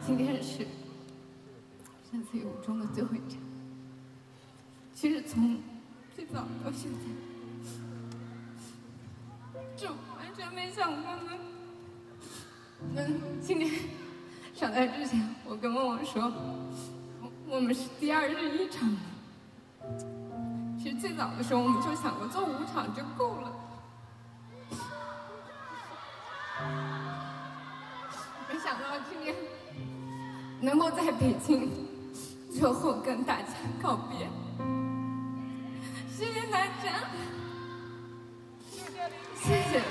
今天是山寺五中的最后一场。其实从最早到现在，就完全没想过今天上台之前，我跟梦梦说，我们是第21场。其实最早的时候，我们就想过做5场就够了。没想到今天能够在北京最后跟大家告别，谢谢大家，谢谢。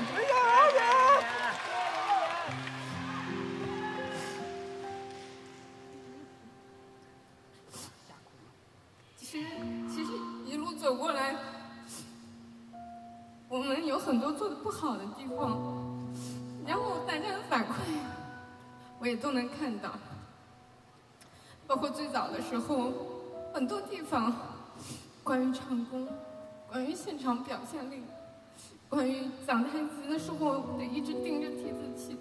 其实一路走过来，我们有很多做的不好的地方，然后大家的反馈我也都能看到，包括最早的时候很多地方，关于唱功，关于现场表现力，关于讲台词的时候得一直盯着提字器，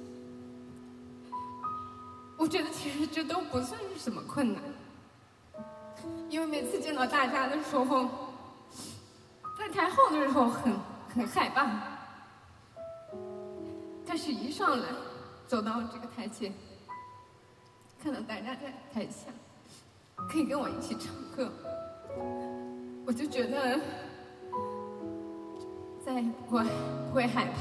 我觉得其实这都不算是什么困难，因为每次见到大家的时候，在台后的时候很害怕，但是一上来走到这个台前，看到大家在台下可以跟我一起唱歌，我就觉得再也不会害怕。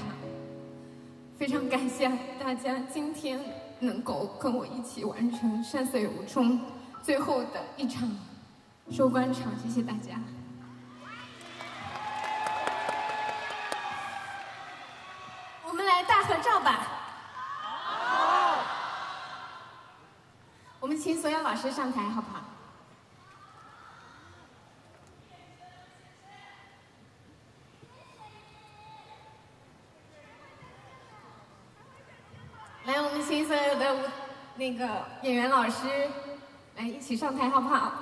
非常感谢大家今天能够跟我一起完成山岁五中最后的一场收官场，谢谢大家。我们来大合照吧。我们请所有老师上台，好不好？来，我们请所有的那个演员老师来一起上台，好不好？